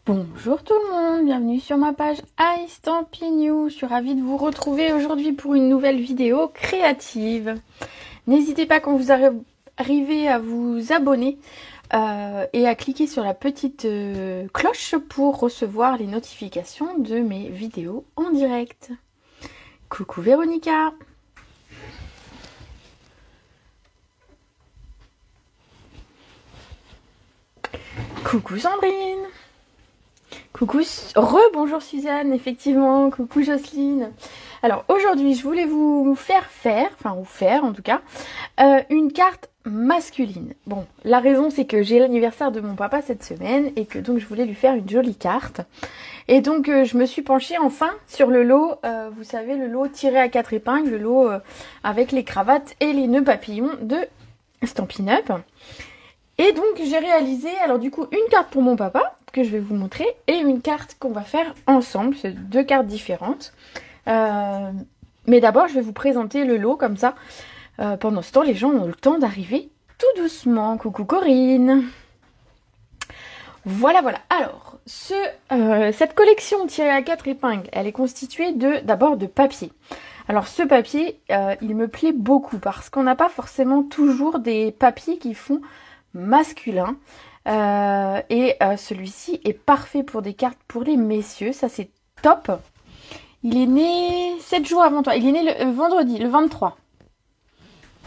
Bonjour tout le monde, bienvenue sur ma page iStampin'. Je suis ravie de vous retrouver aujourd'hui pour une nouvelle vidéo créative. N'hésitez pas quand vous arrivez à vous abonner et à cliquer sur la petite cloche pour recevoir les notifications de mes vidéos en direct. Coucou Véronica. Coucou Sandrine. Coucou, bonjour Suzanne, effectivement, coucou Jocelyne. Alors aujourd'hui, je voulais vous faire en tout cas, une carte masculine. Bon, la raison c'est que j'ai l'anniversaire de mon papa cette semaine et que donc je voulais lui faire une jolie carte. Et donc je me suis penchée enfin sur le lot, vous savez, le lot tiré à 4 épingles, le lot avec les cravates et les nœuds papillons de Stampin' Up. Et donc j'ai réalisé, alors du coup, une carte pour mon papa, que je vais vous montrer, et une carte qu'on va faire ensemble, c'est deux cartes différentes. Mais d'abord, je vais vous présenter le lot, comme ça, pendant ce temps, les gens ont le temps d'arriver tout doucement. Coucou Corinne. Voilà. Alors, cette collection tirée à 4 épingles, elle est constituée d'abord de papier. Alors ce papier, il me plaît beaucoup, parce qu'on n'a pas forcément toujours des papiers qui font masculin celui-ci est parfait pour des cartes pour les messieurs, ça c'est top. Il est né 7 jours avant toi, il est né le vendredi, le 23.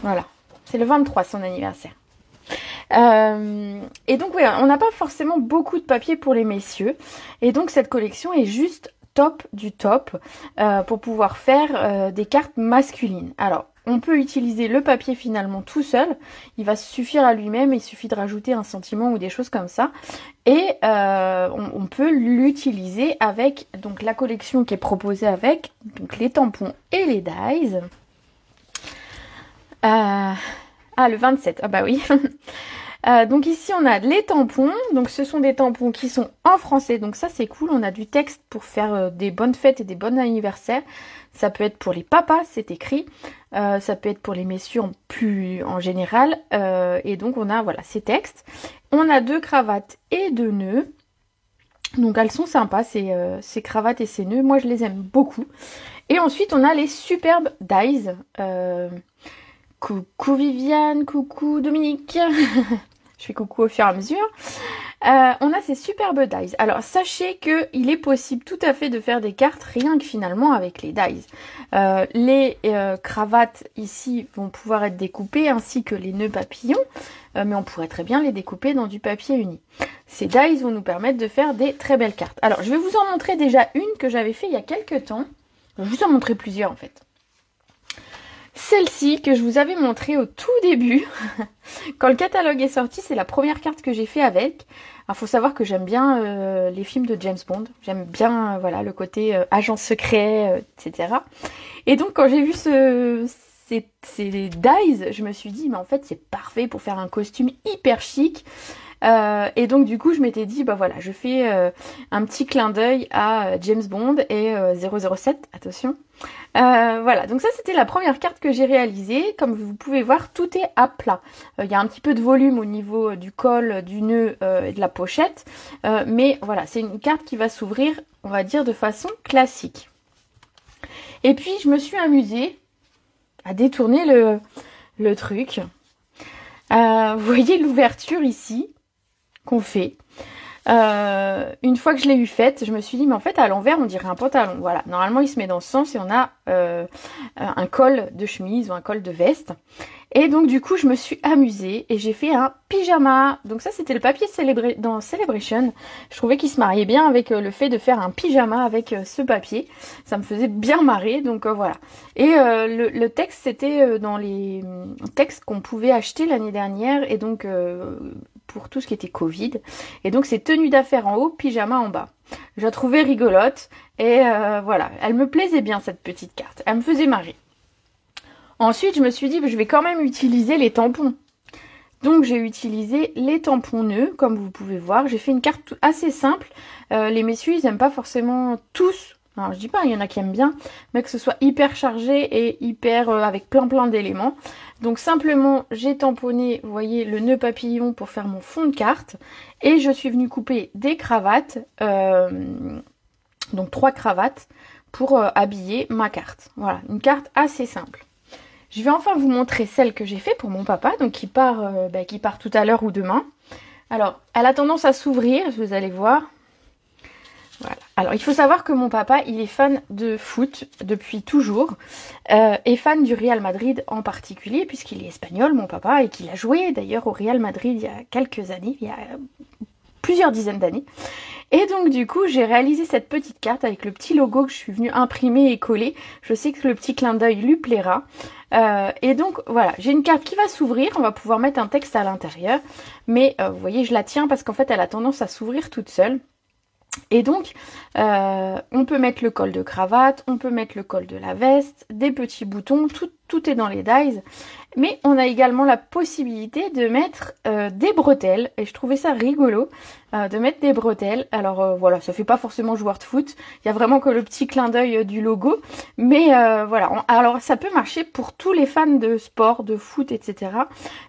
Voilà, c'est le 23 son anniversaire. Et donc oui, on n'a pas forcément beaucoup de papier pour les messieurs, et donc cette collection est juste top du top pour pouvoir faire des cartes masculines. Alors on peut utiliser le papier finalement tout seul, il va suffire à lui-même, il suffit de rajouter un sentiment ou des choses comme ça. Et on peut l'utiliser avec donc la collection qui est proposée avec donc les tampons et les dies. Le 27, ah bah oui. Donc ici on a les tampons, donc ce sont des tampons qui sont en français, donc ça c'est cool, on a du texte pour faire des bonnes fêtes et des bons anniversaires. Ça peut être pour les papas, c'est écrit, ça peut être pour les messieurs en général, et donc on a voilà ces textes. On a 2 cravates et 2 nœuds, donc elles sont sympas ces cravates et ces nœuds, moi je les aime beaucoup. Et ensuite on a les superbes dies. Coucou Viviane, coucou Dominique. Je fais coucou au fur et à mesure. On a ces superbes dies. Alors sachez qu'il est possible tout à fait de faire des cartes rien que finalement avec les dies. Les cravates ici vont pouvoir être découpées ainsi que les nœuds papillons. Mais on pourrait très bien les découper dans du papier uni. Ces dies vont nous permettre de faire des très belles cartes. Alors je vais vous en montrer déjà une que j'avais fait il y a quelques temps. Je vais vous en montrer plusieurs en fait. Celle-ci que je vous avais montrée au tout début, quand le catalogue est sorti, c'est la première carte que j'ai fait avec. Il faut savoir que j'aime bien les films de James Bond, j'aime bien voilà le côté agent secret, etc. Et donc quand j'ai vu ces dies, je me suis dit mais en fait c'est parfait pour faire un costume hyper chic. Et donc du coup je m'étais dit bah voilà, je fais un petit clin d'œil à James Bond et 007, attention. Voilà, donc ça c'était la première carte que j'ai réalisée. Comme vous pouvez voir, tout est à plat. Il y a un petit peu de volume au niveau du col, du nœud et de la pochette. Mais voilà, c'est une carte qui va s'ouvrir, on va dire, de façon classique. Et puis je me suis amusée à détourner le truc. Vous voyez l'ouverture ici qu'on fait. Une fois que je l'ai eu faite, je me suis dit mais en fait à l'envers on dirait un pantalon. Voilà, normalement il se met dans ce sens et on a un col de chemise ou un col de veste. Et donc du coup je me suis amusée et j'ai fait un pyjama. Donc ça c'était le papier dans Celebration. Je trouvais qu'il se mariait bien avec le fait de faire un pyjama avec ce papier. Ça me faisait bien marrer, donc voilà. Et le texte c'était dans les textes qu'on pouvait acheter l'année dernière et donc pour tout ce qui était Covid. Et donc c'est tenue d'affaires en haut, pyjama en bas. Je la trouvais rigolote et voilà, elle me plaisait bien cette petite carte. Elle me faisait marrer. Ensuite, je me suis dit, je vais quand même utiliser les tampons. Donc, j'ai utilisé les tampons nœuds, comme vous pouvez voir. J'ai fait une carte assez simple. Les messieurs, ils n'aiment pas forcément tous Alors je dis pas, il y en a qui aiment bien, mais que ce soit hyper chargé et hyper avec plein d'éléments. Donc simplement, j'ai tamponné, vous voyez, le nœud papillon pour faire mon fond de carte. Et je suis venue couper des cravates, donc 3 cravates, pour habiller ma carte. Voilà, une carte assez simple. Je vais enfin vous montrer celle que j'ai fait pour mon papa, donc qui part tout à l'heure ou demain. Alors, elle a tendance à s'ouvrir, vous allez voir. Voilà. Alors, il faut savoir que mon papa, il est fan de foot depuis toujours, et fan du Real Madrid en particulier, puisqu'il est espagnol, mon papa, et qu'il a joué d'ailleurs au Real Madrid il y a quelques années, il y a plusieurs dizaines d'années. Et donc du coup, j'ai réalisé cette petite carte avec le petit logo que je suis venue imprimer et coller. Je sais que le petit clin d'œil lui plaira. Et donc voilà, j'ai une carte qui va s'ouvrir. On va pouvoir mettre un texte à l'intérieur. Mais vous voyez, je la tiens parce qu'en fait, elle a tendance à s'ouvrir toute seule. Et donc, on peut mettre le col de cravate, on peut mettre le col de la veste, des petits boutons, tout est dans les dies. Mais on a également la possibilité de mettre des bretelles, et je trouvais ça rigolo de mettre des bretelles. Alors voilà, ça fait pas forcément joueur de foot, il y a vraiment que le petit clin d'œil du logo. Mais voilà, alors ça peut marcher pour tous les fans de sport, de foot, etc.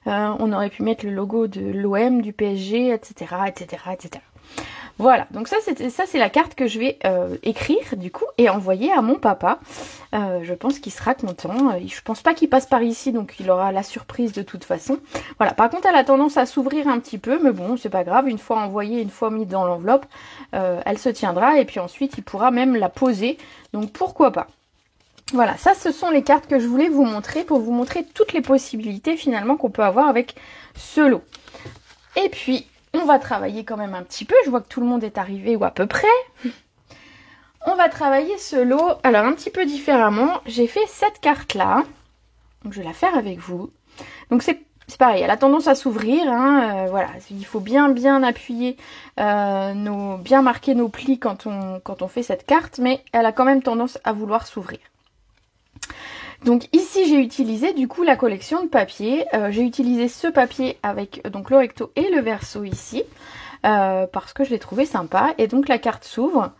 On aurait pu mettre le logo de l'OM, du PSG, etc., etc., etc. Voilà, donc ça c'est la carte que je vais écrire du coup et envoyer à mon papa. Je pense qu'il sera content. Je pense pas qu'il passe par ici, donc il aura la surprise de toute façon. Voilà, par contre elle a tendance à s'ouvrir un petit peu, mais bon, c'est pas grave. Une fois envoyée, une fois mise dans l'enveloppe, elle se tiendra et puis ensuite il pourra même la poser. Donc pourquoi pas. Voilà, ça ce sont les cartes que je voulais vous montrer pour vous montrer toutes les possibilités finalement qu'on peut avoir avec ce lot. Et puis on va travailler quand même un petit peu. Je vois que tout le monde est arrivé ou à peu près. On va travailler ce lot. Alors un petit peu différemment. J'ai fait cette carte là. Donc je vais la faire avec vous. Donc c'est pareil. Elle a tendance à s'ouvrir. Hein, voilà. Il faut bien appuyer, bien marquer nos plis quand on fait cette carte. Mais elle a quand même tendance à vouloir s'ouvrir. Donc ici j'ai utilisé du coup la collection de papier. J'ai utilisé ce papier avec donc le recto et le verso ici parce que je l'ai trouvé sympa. Et donc la carte s'ouvre.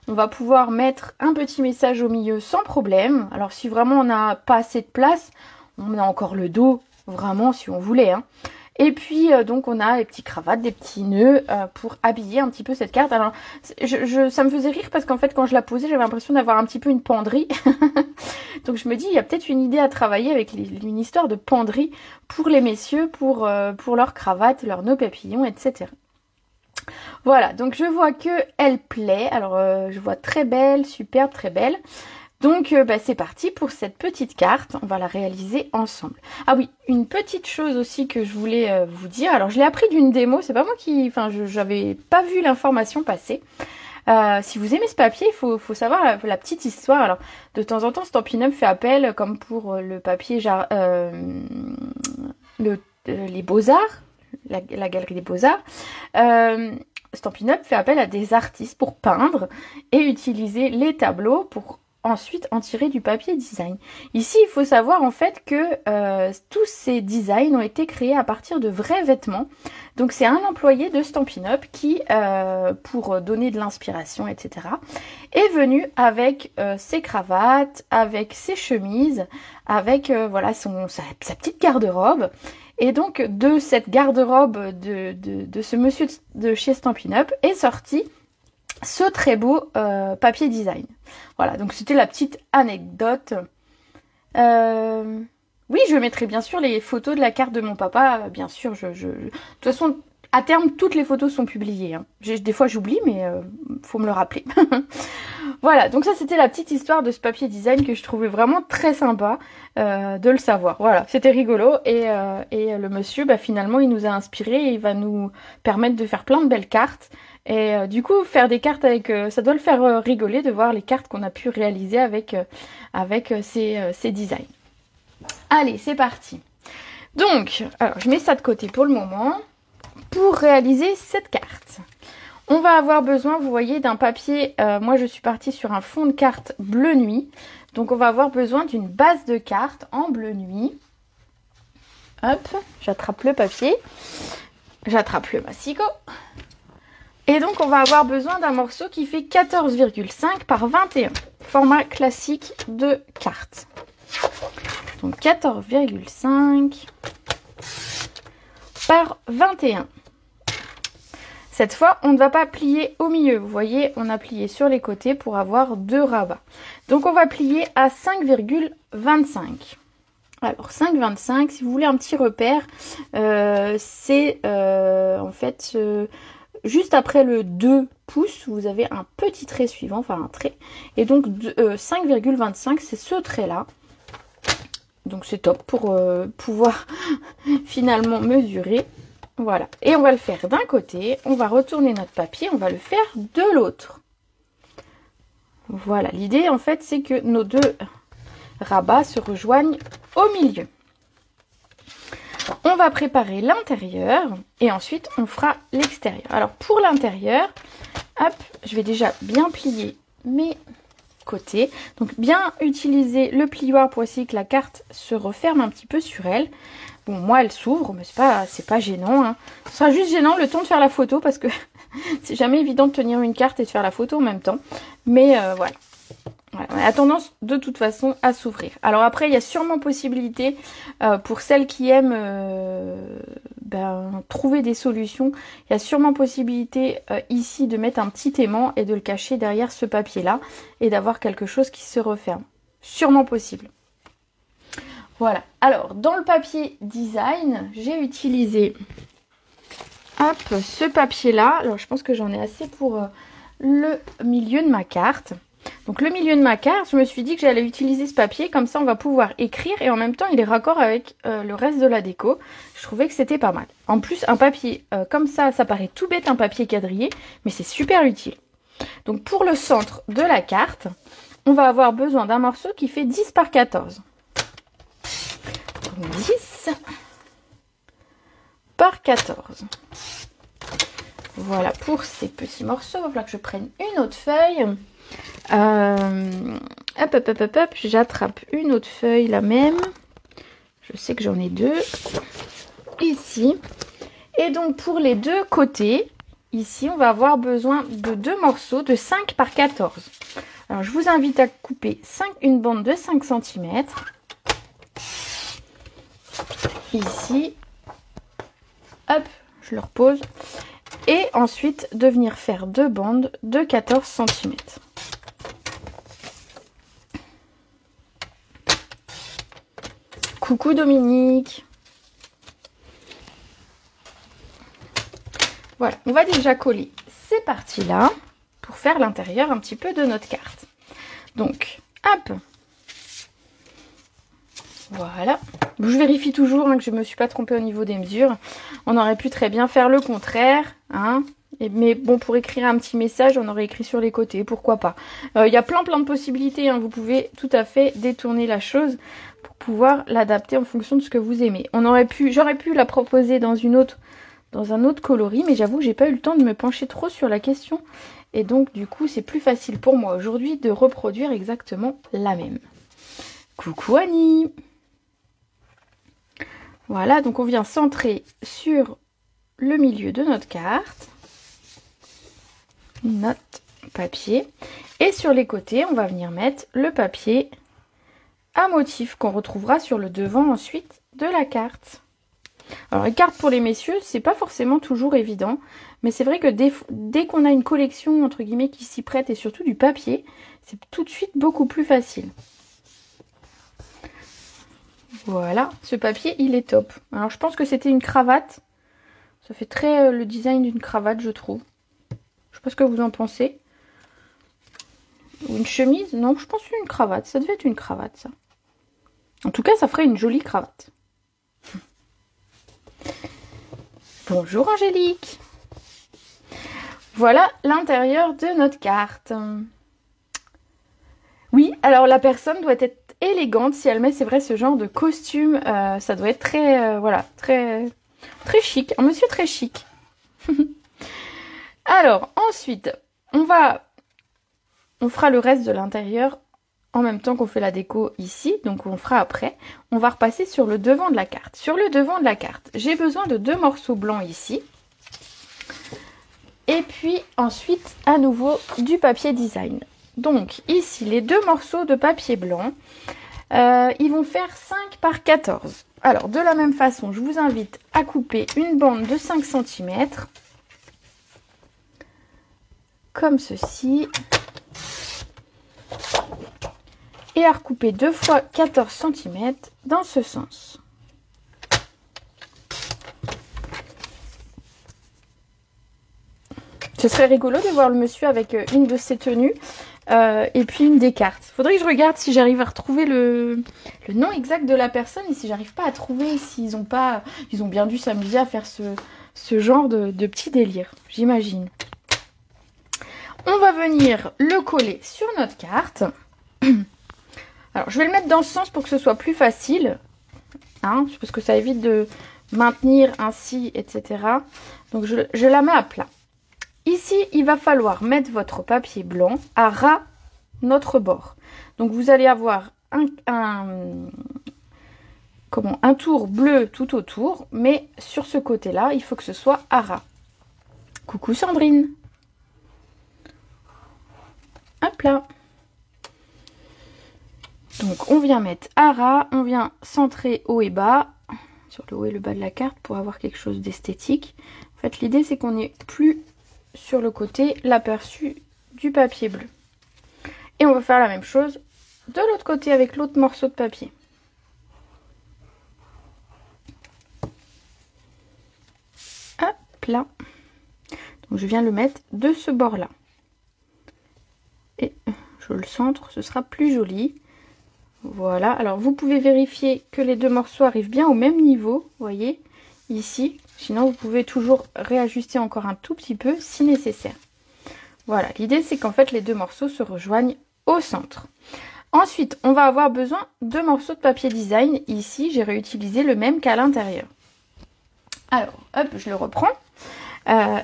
On va pouvoir mettre un petit message au milieu sans problème. Alors si vraiment on n'a pas assez de place, on a encore le dos vraiment si on voulait. Hein. Et puis donc on a les petites cravates, des petits nœuds pour habiller un petit peu cette carte. Alors ça me faisait rire parce qu'en fait quand je la posais j'avais l'impression d'avoir un petit peu une penderie. Donc je me dis il y a peut-être une idée à travailler avec une histoire de penderie pour les messieurs, pour leurs cravates, leurs nœuds papillons, etc. Voilà, donc je vois que elle plaît. Alors je vois très belle, superbe, très belle. Donc c'est parti pour cette petite carte, on va la réaliser ensemble. Ah oui, une petite chose aussi que je voulais vous dire, alors je l'ai appris d'une démo, c'est pas moi qui... Enfin, j'avais pas vu l'information passer. Si vous aimez ce papier, il faut savoir la petite histoire. Alors de temps en temps, Stampin' Up fait appel, comme pour le papier les Beaux-Arts, la galerie des Beaux-Arts. Stampin' Up fait appel à des artistes pour peindre et utiliser les tableaux pour ensuite en tirer du papier design. Ici, il faut savoir en fait que tous ces designs ont été créés à partir de vrais vêtements. Donc c'est un employé de Stampin' Up qui, pour donner de l'inspiration, etc., est venu avec ses cravates, avec ses chemises, avec voilà sa petite garde-robe. Et donc de cette garde-robe de ce monsieur de chez Stampin' Up est sorti ce très beau papier design. Voilà, donc c'était la petite anecdote. Oui, je mettrai bien sûr les photos de la carte de mon papa. Bien sûr, de toute façon, à terme, toutes les photos sont publiées. Hein. Des fois, j'oublie, mais faut me le rappeler. Voilà, donc ça, c'était la petite histoire de ce papier design que je trouvais vraiment très sympa de le savoir. Voilà, c'était rigolo. Et le monsieur, finalement, il nous a inspiré et il va nous permettre de faire plein de belles cartes. Et du coup, faire des cartes avec... ça doit le faire rigoler de voir les cartes qu'on a pu réaliser avec ces designs. Allez, c'est parti. Donc, alors, je mets ça de côté pour le moment. Pour réaliser cette carte, on va avoir besoin, vous voyez, d'un papier. Moi, je suis partie sur un fond de carte bleu nuit. Donc, on va avoir besoin d'une base de carte en bleu nuit. Hop, j'attrape le papier. J'attrape le massicot. Et donc on va avoir besoin d'un morceau qui fait 14,5 par 21. Format classique de carte. Donc 14,5 par 21. Cette fois, on ne va pas plier au milieu. Vous voyez, on a plié sur les côtés pour avoir 2 rabats. Donc on va plier à 5,25. Alors 5,25, si vous voulez un petit repère, c'est en fait juste après le 2 pouces, vous avez un petit trait suivant, enfin un trait. Et donc 5,25, c'est ce trait-là. Donc c'est top pour pouvoir finalement mesurer. Voilà. Et on va le faire d'un côté, on va retourner notre papier, on va le faire de l'autre. Voilà, l'idée en fait c'est que nos deux rabats se rejoignent au milieu. On va préparer l'intérieur et ensuite on fera l'extérieur. Alors pour l'intérieur, hop, je vais déjà bien plier mes côtés. Donc bien utiliser le plioir pour essayer que la carte se referme un petit peu sur elle. Bon, moi elle s'ouvre, mais c'est pas gênant, hein. Ce sera juste gênant le temps de faire la photo parce que c'est jamais évident de tenir une carte et de faire la photo en même temps. Mais voilà. Voilà, on a tendance de toute façon à s'ouvrir. Alors après, il y a sûrement possibilité pour celles qui aiment trouver des solutions. Il y a sûrement possibilité ici de mettre un petit aimant et de le cacher derrière ce papier-là et d'avoir quelque chose qui se referme. Sûrement possible. Voilà. Alors, dans le papier design, j'ai utilisé ce papier-là. Alors, je pense que j'en ai assez pour le milieu de ma carte. Donc le milieu de ma carte, je me suis dit que j'allais utiliser ce papier, comme ça on va pouvoir écrire et en même temps il est raccord avec le reste de la déco. Je trouvais que c'était pas mal. En plus un papier comme ça paraît tout bête, un papier quadrillé, mais c'est super utile. Donc pour le centre de la carte, on va avoir besoin d'un morceau qui fait 10 par 14. Donc 10 par 14. Voilà pour ces petits morceaux. Il va falloir que je prenne une autre feuille. J'attrape une autre feuille, la même. Je sais que j'en ai deux. Ici. Et donc pour les deux côtés, ici, on va avoir besoin de deux morceaux de 5 par 14. Alors je vous invite à couper une bande de 5 cm. Ici. Hop, je le repose. Et ensuite de venir faire deux bandes de 14 cm. Coucou Dominique. Voilà, on va déjà coller ces parties-là pour faire l'intérieur un petit peu de notre carte. Donc, hop. Voilà. Je vérifie toujours que je ne me suis pas trompée au niveau des mesures. On aurait pu très bien faire le contraire, hein. Mais bon, pour écrire un petit message, on aurait écrit sur les côtés, pourquoi pas. Il y a plein de possibilités, hein. Vous pouvez tout à fait détourner la chose pour pouvoir l'adapter en fonction de ce que vous aimez. J'aurais pu la proposer dans un autre coloris, mais j'avoue, j'ai pas eu le temps de me pencher trop sur la question. Et donc, du coup, c'est plus facile pour moi aujourd'hui de reproduire exactement la même. Coucou Annie! Voilà, donc on vient centrer sur le milieu de notre carte. Notre papier. Et sur les côtés, on va venir mettre le papier à motif qu'on retrouvera sur le devant ensuite de la carte. Alors les cartes pour les messieurs, c'est pas forcément toujours évident, mais c'est vrai que dès qu'on a une collection entre guillemets qui s'y prête et surtout du papier, c'est tout de suite beaucoup plus facile. Voilà, ce papier il est top. Alors je pense que c'était une cravate. Ça fait très le design d'une cravate, je trouve. Je sais pas ce que vous en pensez. Ou une chemise? Non, je pense une cravate. Ça devait être une cravate, ça. En tout cas, ça ferait une jolie cravate. Bonjour Angélique. Voilà l'intérieur de notre carte. Oui, alors la personne doit être élégante si elle met, c'est vrai, ce genre de costume. Ça doit être très, voilà, très chic. Un monsieur très chic. Alors, ensuite, on fera le reste de l'intérieur en même temps qu'on fait la déco ici. Donc, on fera après. On va repasser sur le devant de la carte. Sur le devant de la carte, j'ai besoin de deux morceaux blancs ici. Et puis ensuite, à nouveau, du papier design. Donc ici, les deux morceaux de papier blanc, ils vont faire 5 par 14. Alors, de la même façon, je vous invite à couper une bande de 5 cm. Comme ceci. Et à recouper 2 fois 14 cm dans ce sens. Ce serait rigolo de voir le monsieur avec une de ses tenues et puis une des cartes. Faudrait que je regarde si j'arrive à retrouver le nom exact de la personne et si j'arrive pas à trouver s'ils ont pas, ils ont bien dû s'amuser à faire ce genre de petit délire, j'imagine. On va venir le coller sur notre carte. Alors, je vais le mettre dans ce sens pour que ce soit plus facile, hein, parce que ça évite de maintenir ainsi, etc. Donc, je la mets à plat. Ici, il va falloir mettre votre papier blanc à ras notre bord. Donc, vous allez avoir un tour bleu tout autour, mais sur ce côté-là, il faut que ce soit à ras. Coucou Sandrine. Hop là. Donc, on vient mettre à ras, on vient centrer haut et bas, sur le haut et le bas de la carte pour avoir quelque chose d'esthétique. En fait, l'idée, c'est qu'on n'ait plus sur le côté l'aperçu du papier bleu. Et on va faire la même chose de l'autre côté avec l'autre morceau de papier. Hop là. Donc je viens le mettre de ce bord là. Et je le centre, ce sera plus joli. Voilà, alors vous pouvez vérifier que les deux morceaux arrivent bien au même niveau, vous voyez, ici. Sinon, vous pouvez toujours réajuster encore un tout petit peu si nécessaire. Voilà, l'idée c'est qu'en fait les deux morceaux se rejoignent au centre. Ensuite, on va avoir besoin de morceaux de papier design. Ici, j'ai réutilisé le même qu'à l'intérieur. Alors, hop, je le reprends.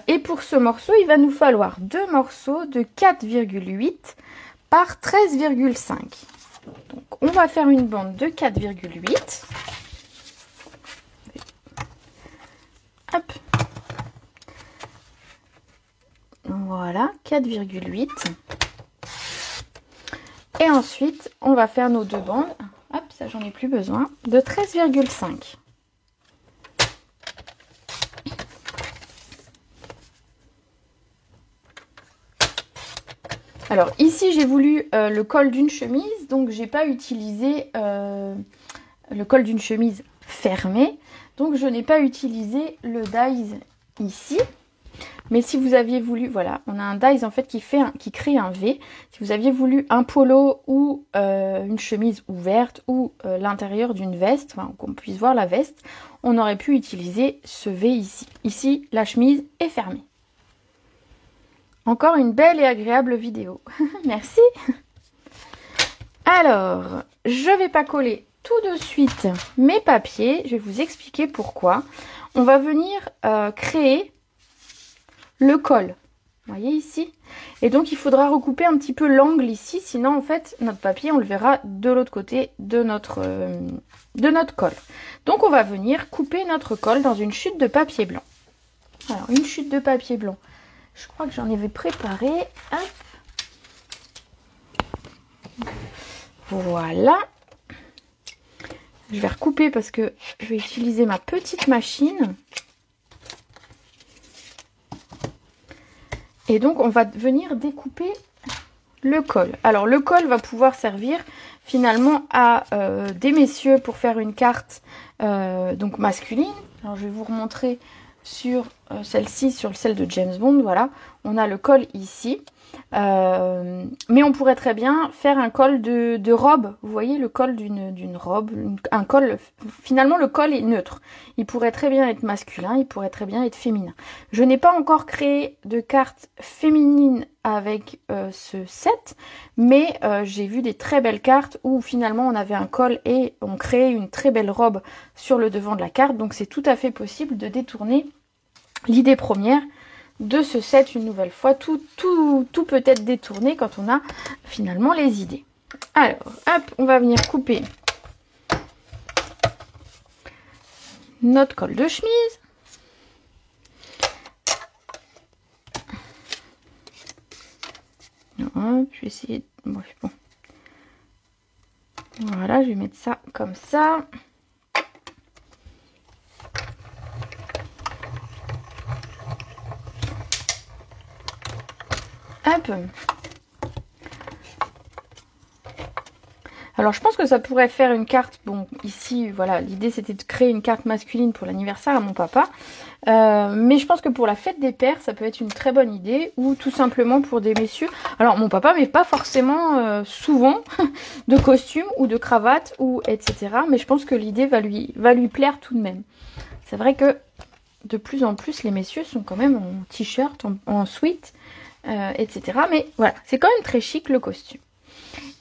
Et pour ce morceau, il va nous falloir deux morceaux de 4,8 par 13,5. Donc, on va faire une bande de 4,8. Hop. Voilà, 4,8. Et ensuite, on va faire nos deux bandes. Hop, ça j'en ai plus besoin. De 13,5. Alors ici j'ai voulu le col d'une chemise, donc j'ai pas utilisé le col d'une chemise fermé, donc je n'ai pas utilisé le dies ici. Mais si vous aviez voulu, voilà, on a un dies en fait qui crée un V. Si vous aviez voulu un polo ou une chemise ouverte ou l'intérieur d'une veste, enfin, qu'on puisse voir la veste, on aurait pu utiliser ce V ici. Ici, la chemise est fermée. Encore une belle et agréable vidéo. Merci. Alors, je ne vais pas coller tout de suite mes papiers. Je vais vous expliquer pourquoi. On va venir créer le col. Vous voyez ici? Et donc, il faudra recouper un petit peu l'angle ici. Sinon, en fait, notre papier, on le verra de l'autre côté de notre col. Donc, on va venir couper notre col dans une chute de papier blanc. Alors, une chute de papier blanc. Je crois que j'en avais préparé. Hop. Voilà. Je vais recouper parce que je vais utiliser ma petite machine. Et donc, on va venir découper le col. Alors, le col va pouvoir servir finalement à des messieurs pour faire une carte donc masculine. Alors, je vais vous remontrer sur celle-ci, sur celle de James Bond, voilà, on a le col ici, mais on pourrait très bien faire un col de robe, vous voyez, le col d'une robe, un col, finalement le col est neutre, il pourrait très bien être masculin, il pourrait très bien être féminin. Je n'ai pas encore créé de carte féminine avec ce set, mais j'ai vu des très belles cartes où finalement on avait un col et on créait une très belle robe sur le devant de la carte, donc c'est tout à fait possible de détourner l'idée première de ce set une nouvelle fois. Tout peut être détourné quand on a finalement les idées. Alors, hop, on va venir couper notre col de chemise. Hop, je vais essayer... Bon. Voilà, je vais mettre ça comme ça. Hop. Alors je pense que ça pourrait faire une carte, bon ici voilà, l'idée c'était de créer une carte masculine pour l'anniversaire à mon papa, mais je pense que pour la fête des pères ça peut être une très bonne idée, ou tout simplement pour des messieurs. Alors mon papa met pas forcément souvent de costume ou de cravate ou etc, mais je pense que l'idée va lui plaire tout de même. C'est vrai que de plus en plus les messieurs sont quand même en t-shirt, en sweat, etc, mais voilà, c'est quand même très chic le costume.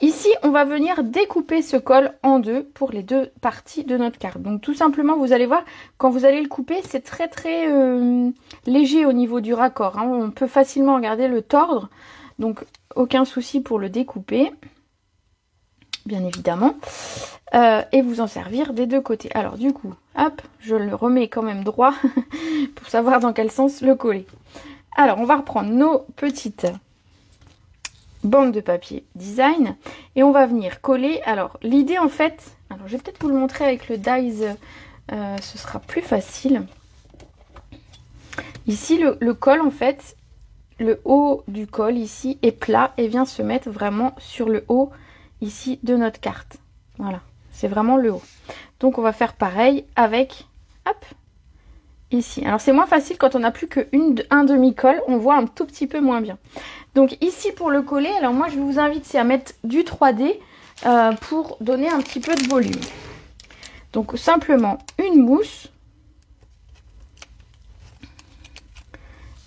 Ici, on va venir découper ce col en deux pour les deux parties de notre carte. Donc tout simplement, vous allez voir, quand vous allez le couper, c'est très léger au niveau du raccord, hein. On peut facilement regarder le tordre, donc aucun souci pour le découper, bien évidemment, et vous en servir des deux côtés. Alors du coup, hop, je le remets quand même droit pour savoir dans quel sens le coller. Alors, on va reprendre nos petites bande de papier design et on va venir coller. Alors l'idée en fait, alors je vais peut-être vous le montrer avec le dies, ce sera plus facile. Ici le col en fait, le haut du col ici est plat et vient se mettre vraiment sur le haut ici de notre carte. Voilà, c'est vraiment le haut. Donc on va faire pareil avec, hop, ici. Alors c'est moins facile quand on n'a plus qu'un demi-col, on voit un tout petit peu moins bien. Donc ici pour le coller, alors moi je vous invite à mettre du 3D pour donner un petit peu de volume. Donc simplement une mousse.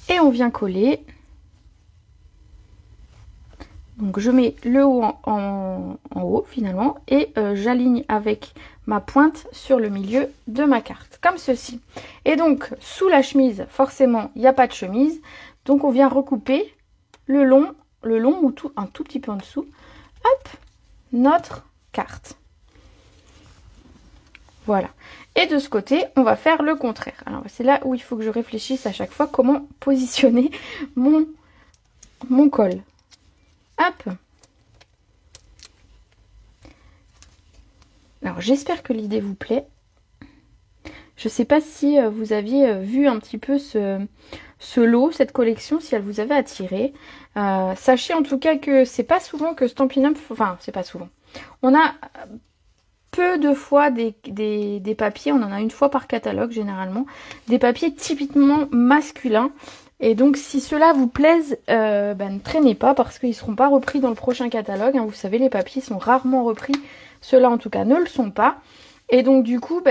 Et on vient coller. Donc je mets le haut en haut finalement et j'aligne avec ma pointe sur le milieu de ma carte, comme ceci. Et donc sous la chemise, forcément il n'y a pas de chemise, donc on vient recouper le long ou un tout petit peu en dessous, hop, notre carte. Voilà. Et de ce côté, on va faire le contraire. Alors c'est là où il faut que je réfléchisse à chaque fois comment positionner mon col. Hop. Alors j'espère que l'idée vous plaît. Je ne sais pas si vous aviez vu un petit peu ce lot, cette collection, si elle vous avait attiré. Sachez en tout cas que c'est pas souvent que Stampin' Up, enfin c'est pas souvent. On a peu de fois des papiers, on en a une fois par catalogue généralement, des papiers typiquement masculins. Et donc si cela vous plaise, ne traînez pas parce qu'ils ne seront pas repris dans le prochain catalogue, hein. Vous savez, les papiers sont rarement repris, ceux-là en tout cas ne le sont pas. Et donc du coup,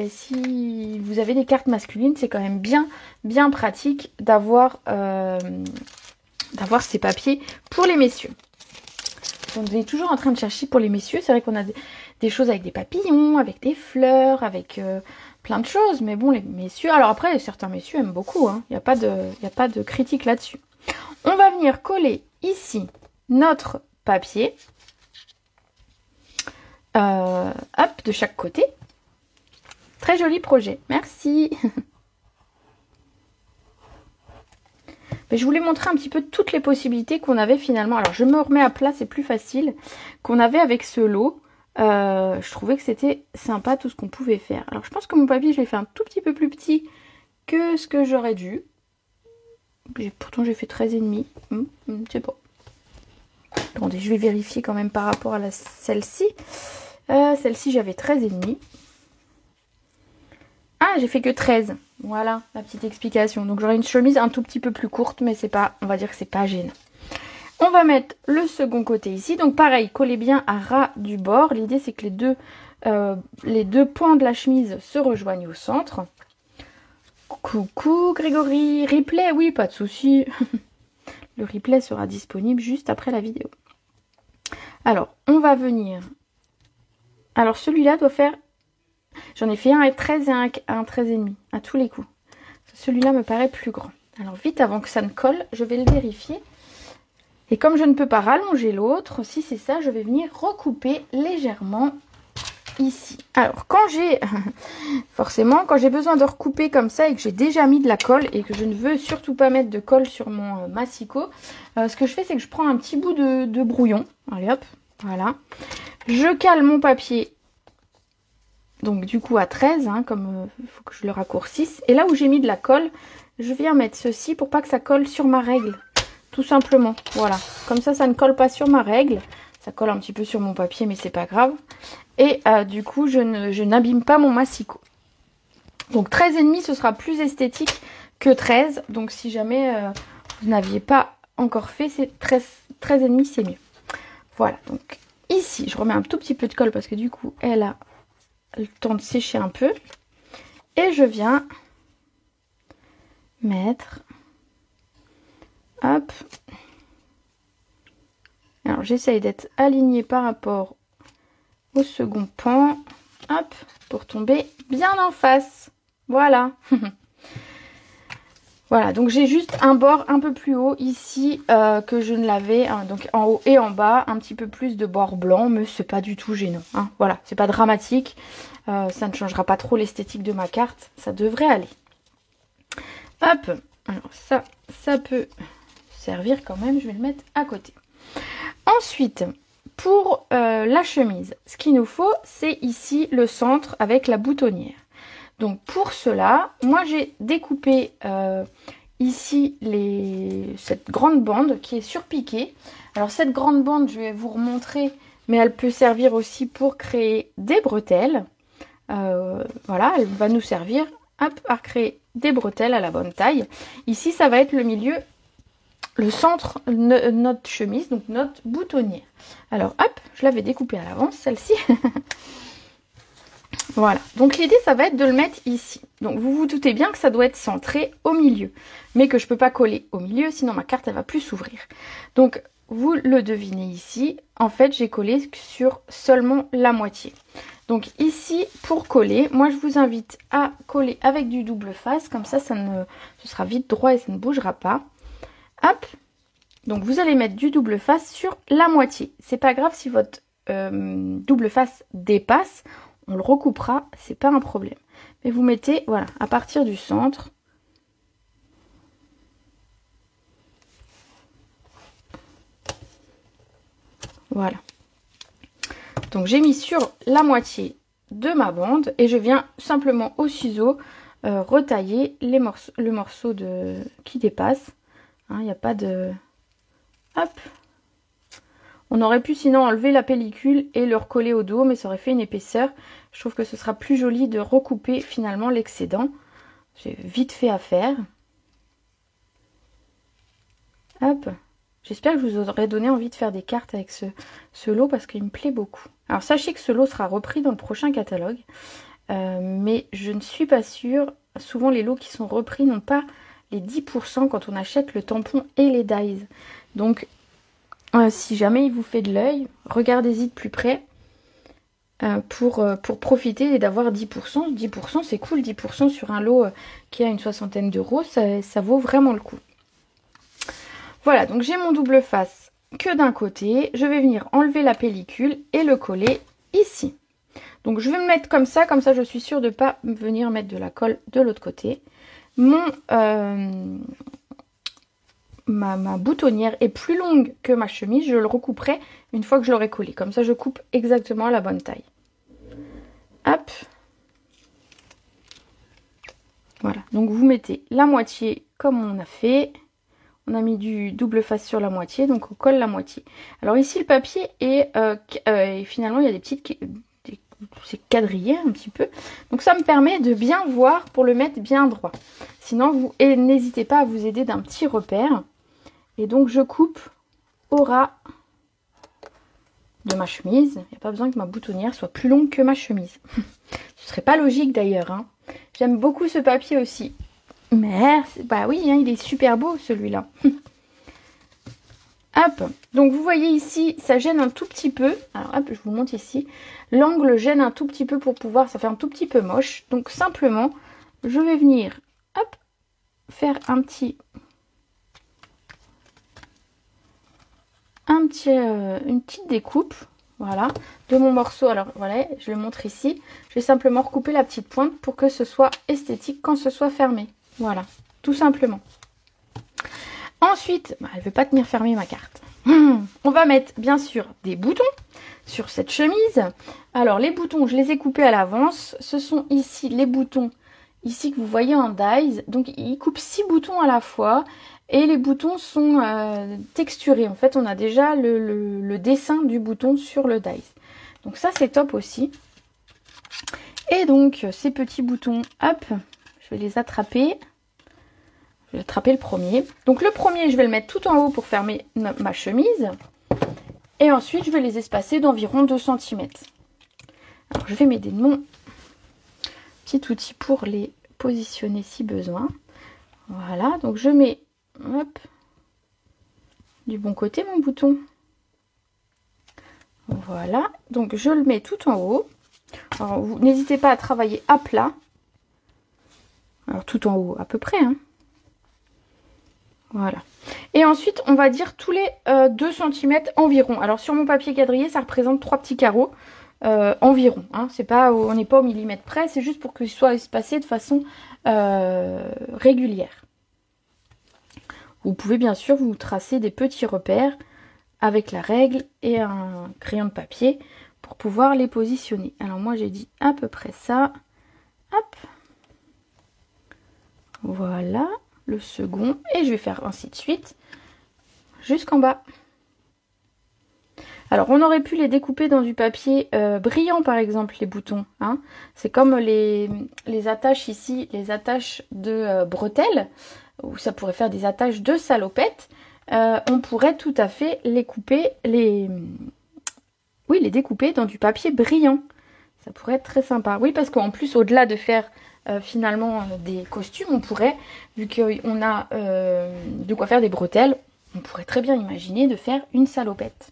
si vous avez des cartes masculines, c'est quand même bien pratique d'avoir ces papiers pour les messieurs. Donc on est toujours en train de chercher pour les messieurs. C'est vrai qu'on a des choses avec des papillons, avec des fleurs, avec plein de choses. Mais bon, les messieurs... Alors après, certains messieurs aiment beaucoup, hein. Il n'y a pas de critique là-dessus. On va venir coller ici notre papier. Hop, de chaque côté. Très joli projet, merci. Mais je voulais montrer un petit peu toutes les possibilités qu'on avait finalement. Alors je me remets à plat, c'est plus facile. Qu'on avait avec ce lot. Je trouvais que c'était sympa tout ce qu'on pouvait faire. Alors je pense que mon papier, je l'ai fait un tout petit peu plus petit que ce que j'aurais dû. Pourtant j'ai fait 13,5. Je sais pas. Attendez, je vais vérifier quand même par rapport à celle-ci. Celle-ci, j'avais 13,5. Ah, j'ai fait que 13. Voilà, la petite explication. Donc, j'aurai une chemise un tout petit peu plus courte, mais c'est pas, on va dire que c'est pas gênant. On va mettre le second côté ici. Donc, pareil, collez bien à ras du bord. L'idée, c'est que les deux pans de la chemise se rejoignent au centre. Coucou, Grégory. Replay, oui, pas de souci. Le replay sera disponible juste après la vidéo. Alors, on va venir... Alors, celui-là doit faire... J'en ai fait un à 13 et un à 13,5 à tous les coups. Celui-là me paraît plus grand. Alors, vite, avant que ça ne colle, je vais le vérifier. Et comme je ne peux pas rallonger l'autre, si c'est ça, je vais venir recouper légèrement ici. Alors, quand j'ai, forcément, quand j'ai besoin de recouper comme ça et que j'ai déjà mis de la colle et que je ne veux surtout pas mettre de colle sur mon massicot, ce que je fais, c'est que je prends un petit bout de brouillon. Allez hop, voilà. Je cale mon papier, donc du coup à 13, hein, comme il faut que je le raccourcisse. Et là où j'ai mis de la colle, je viens mettre ceci pour pas que ça colle sur ma règle. Tout simplement, voilà. Comme ça ne colle pas sur ma règle. Ça colle un petit peu sur mon papier, mais c'est pas grave. Et du coup, je n'abîme pas mon massicot. Donc 13,5, ce sera plus esthétique que 13. Donc si jamais vous n'aviez pas encore fait, c'est 13,5, c'est mieux. Voilà, donc ici, je remets un tout petit peu de colle parce que du coup, elle a le temps de sécher un peu. Et je viens mettre... Hop. Alors, j'essaye d'être alignée par rapport au second pan. Hop, pour tomber bien en face. Voilà. Voilà, donc j'ai juste un bord un peu plus haut ici que je ne l'avais. Hein, donc en haut et en bas, un petit peu plus de bord blanc, mais c'est pas du tout gênant. Hein, voilà, c'est pas dramatique. Ça ne changera pas trop l'esthétique de ma carte. Ça devrait aller. Hop, alors ça peut servir quand même. Je vais le mettre à côté. Ensuite, pour la chemise, ce qu'il nous faut, c'est ici le centre avec la boutonnière. Donc pour cela, moi j'ai découpé ici cette grande bande qui est surpiquée. Alors cette grande bande, je vais vous remontrer, mais elle peut servir aussi pour créer des bretelles. Voilà, elle va nous servir à créer des bretelles à la bonne taille. Ici, ça va être le milieu, le centre de notre chemise, donc notre boutonnière. Alors hop, je l'avais découpée à l'avance, celle-ci. Voilà, donc l'idée ça va être de le mettre ici. Donc vous vous doutez bien que ça doit être centré au milieu, mais que je ne peux pas coller au milieu, sinon ma carte elle va plus s'ouvrir. Donc vous le devinez ici, en fait j'ai collé sur seulement la moitié. Donc ici pour coller, moi je vous invite à coller avec du double face, comme ça ce sera vite droit et ça ne bougera pas. Hop, donc vous allez mettre du double face sur la moitié. C'est pas grave si votre double face dépasse. On le recoupera, c'est pas un problème. Mais vous mettez, voilà, à partir du centre. Voilà. Donc j'ai mis sur la moitié de ma bande et je viens simplement au ciseau retailler le morceau qui dépasse. Il n'y a pas de... Hop. On aurait pu sinon enlever la pellicule et le recoller au dos, mais ça aurait fait une épaisseur. Je trouve que ce sera plus joli de recouper finalement l'excédent. C'est vite fait à faire. Hop. J'espère que je vous aurai donné envie de faire des cartes avec ce lot parce qu'il me plaît beaucoup. Alors sachez que ce lot sera repris dans le prochain catalogue. Mais je ne suis pas sûre. Souvent les lots qui sont repris n'ont pas les 10% quand on achète le tampon et les dies. Donc... si jamais il vous fait de l'œil, regardez-y de plus près pour profiter et d'avoir 10%. 10% c'est cool, 10% sur un lot qui a une soixantaine d'euros, ça vaut vraiment le coup. Voilà, donc j'ai mon double face que d'un côté. Je vais venir enlever la pellicule et le coller ici. Donc je vais me mettre comme ça je suis sûre de ne pas venir mettre de la colle de l'autre côté. Ma boutonnière est plus longue que ma chemise, je le recouperai une fois que je l'aurai collé. Comme ça, je coupe exactement à la bonne taille. Hop. Voilà, donc vous mettez la moitié comme on a fait. On a mis du double face sur la moitié, donc on colle la moitié. Alors ici, le papier est... finalement, il y a des petites... c'est quadrillé un petit peu. Donc ça me permet de bien voir pour le mettre bien droit. Sinon, n'hésitez pas à vous aider d'un petit repère. Et donc je coupe au ras de ma chemise. Il n'y a pas besoin que ma boutonnière soit plus longue que ma chemise. Ce serait pas logique d'ailleurs. Hein. J'aime beaucoup ce papier aussi. Mais bah oui, hein, il est super beau celui-là. Hop, donc vous voyez ici, ça gêne un tout petit peu. Alors hop, je vous montre ici. L'angle gêne un tout petit peu pour pouvoir, ça fait un tout petit peu moche. Donc simplement, je vais venir, hop, faire une petite découpe. voilà, de mon morceau. Alors voilà, je le montre ici. Je vais simplement recouper la petite pointe pour que ce soit esthétique quand ce soit fermé. Voilà, tout simplement. Ensuite, elle ne veut pas tenir fermée ma carte. On va mettre bien sûr des boutons sur cette chemise. Alors les boutons, je les ai coupés à l'avance. Ce sont ici les boutons ici que vous voyez en dies. Donc il coupe 6 boutons à la fois. Et les boutons sont texturés. En fait, on a déjà le dessin du bouton sur le dies. Donc ça, c'est top aussi. Et donc, ces petits boutons, hop, je vais les attraper. Je vais attraper le premier. Donc le premier, je vais le mettre tout en haut pour fermer ma chemise. Et ensuite, je vais les espacer d'environ 2 cm. Alors, je vais m'aider de mon petit outil pour les positionner si besoin. Voilà, donc je mets... Hop, du bon côté mon bouton. Voilà, donc je le mets tout en haut. Alors vous n'hésitez pas à travailler à plat. Alors tout en haut à peu près. Hein. Voilà. Et ensuite on va dire tous les 2 cm environ. Alors sur mon papier quadrillé ça représente 3 petits carreaux environ. Hein. C'est pas, on n'est pas au millimètre près, c'est juste pour qu'ils soient espacés de façon régulière. Vous pouvez bien sûr vous tracer des petits repères avec la règle et un crayon de papier pour pouvoir les positionner. Alors moi j'ai dit à peu près ça. Hop. Voilà le second. Et je vais faire ainsi de suite jusqu'en bas. Alors on aurait pu les découper dans du papier brillant par exemple les boutons. Hein. C'est comme les attaches ici, les attaches de bretelles. Ou ça pourrait faire des attaches de salopettes, on pourrait tout à fait les couper, les découper dans du papier brillant. Ça pourrait être très sympa. Oui, parce qu'en plus, au-delà de faire finalement des costumes, on pourrait, vu qu'on a de quoi faire des bretelles, on pourrait très bien imaginer de faire une salopette.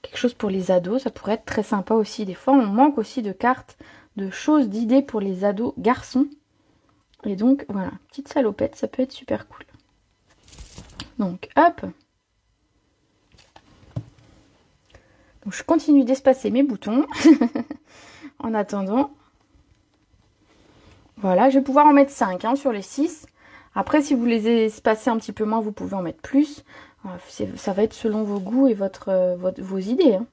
Quelque chose pour les ados, ça pourrait être très sympa aussi. Des fois, on manque aussi de cartes, de choses, d'idées pour les ados garçons. Et donc, voilà, petite salopette, ça peut être super cool. Donc, hop. Donc, je continue d'espacer mes boutons. En attendant. Voilà, je vais pouvoir en mettre 5 hein, sur les 6. Après, si vous les espacez un petit peu moins, vous pouvez en mettre plus. Ça va être selon vos goûts et vos idées. Hein.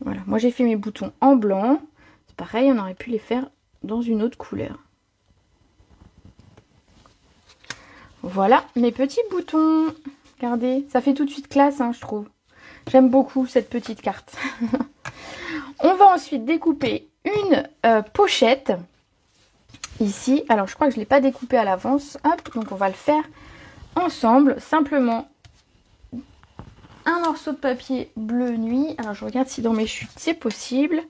Voilà, moi j'ai fait mes boutons en blanc. C'est pareil, on aurait pu les faire dans une autre couleur. Voilà mes petits boutons. Regardez, ça fait tout de suite classe, hein, je trouve. J'aime beaucoup cette petite carte. On va ensuite découper une pochette. Ici, alors je crois que je ne l'ai pas découpée à l'avance. Hop, donc on va le faire ensemble. Simplement un morceau de papier bleu nuit. Alors je regarde si dans mes chutes c'est possible.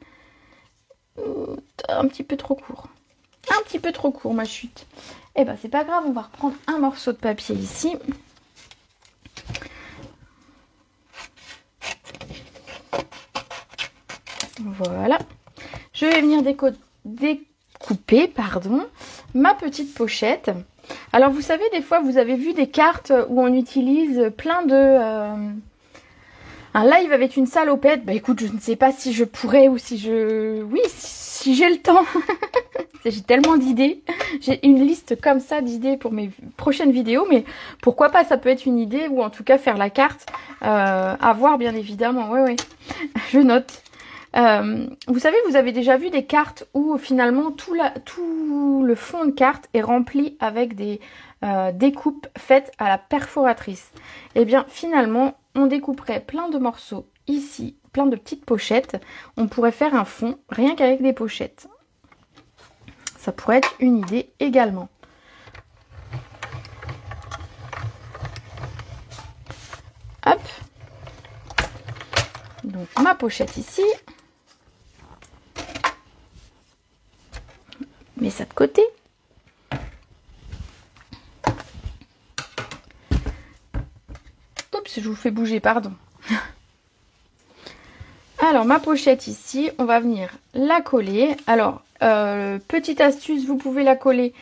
Un petit peu trop court. Un petit peu trop court ma chute. Eh ben c'est pas grave, on va reprendre un morceau de papier ici. Voilà. Je vais venir découper, ma petite pochette. Alors vous savez, des fois vous avez vu des cartes où on utilise plein de... un live avec une salopette. Bah écoute, je ne sais pas si je pourrais ou si je... Oui, si j'ai le temps. J'ai tellement d'idées. J'ai une liste comme ça d'idées pour mes prochaines vidéos. Mais pourquoi pas, ça peut être une idée. Ou en tout cas faire la carte. À voir bien évidemment. Ouais. Je note. Vous savez, vous avez déjà vu des cartes où finalement tout le fond de carte est rempli avec des découpes faites à la perforatrice. Et bien finalement, on découperait plein de morceaux ici, plein de petites pochettes. On pourrait faire un fond rien qu'avec des pochettes. Ça pourrait être une idée également. Hop. Donc ma pochette ici. Mets ça de côté. Oups, je vous fais bouger, pardon. Alors ma pochette ici, on va venir la coller. Alors, petite astuce, vous pouvez la coller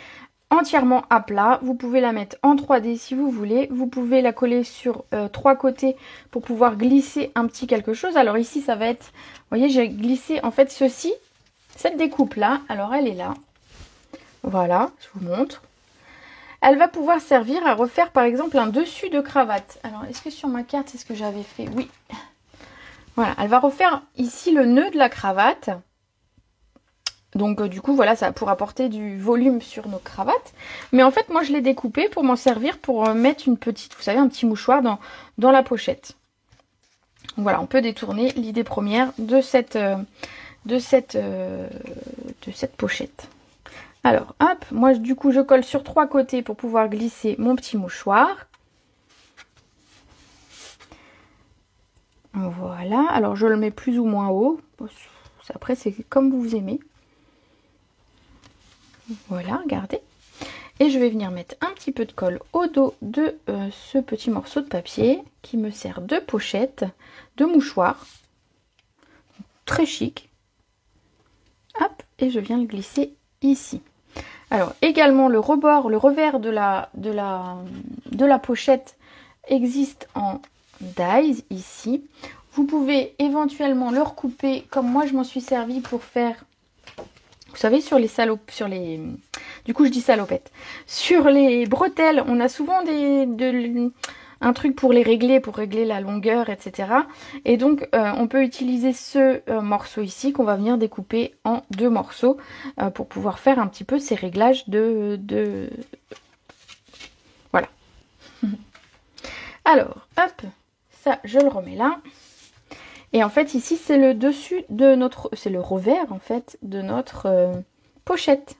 entièrement à plat. Vous pouvez la mettre en 3D si vous voulez. Vous pouvez la coller sur 3 côtés pour pouvoir glisser un petit quelque chose. Alors ici, ça va être... Vous voyez, j'ai glissé en fait ceci, cette découpe-là. Alors elle est là. Voilà, je vous montre. Elle va pouvoir servir à refaire par exemple un dessus de cravate. Alors, est-ce que sur ma carte, c'est ce que j'avais fait? Oui. Voilà, elle va refaire ici le nœud de la cravate. Donc du coup, voilà, ça va pour apporter du volume sur nos cravates. Mais en fait, moi, je l'ai découpé pour m'en servir pour mettre une petite, vous savez, un petit mouchoir dans la pochette. Donc, voilà, on peut détourner l'idée première de cette pochette. Alors, hop, moi, du coup, je colle sur 3 côtés pour pouvoir glisser mon petit mouchoir. Voilà, alors je le mets plus ou moins haut. Après, c'est comme vous aimez. Voilà, regardez. Et je vais venir mettre un petit peu de colle au dos de ce petit morceau de papier qui me sert de pochette, de mouchoir. Très chic. Hop, et je viens le glisser ici. Alors, également, le rebord, le revers de la pochette existe en dies ici. Vous pouvez éventuellement le recouper comme moi je m'en suis servi pour faire, vous savez, sur les du coup je dis salopettes, sur les bretelles, on a souvent un truc pour les régler, pour régler la longueur, etc. Et donc on peut utiliser ce morceau ici qu'on va venir découper en 2 morceaux pour pouvoir faire un petit peu ces réglages voilà. Alors, hop, ça je le remets là. Et en fait ici c'est le dessus de notre, c'est le revers en fait de notre pochette.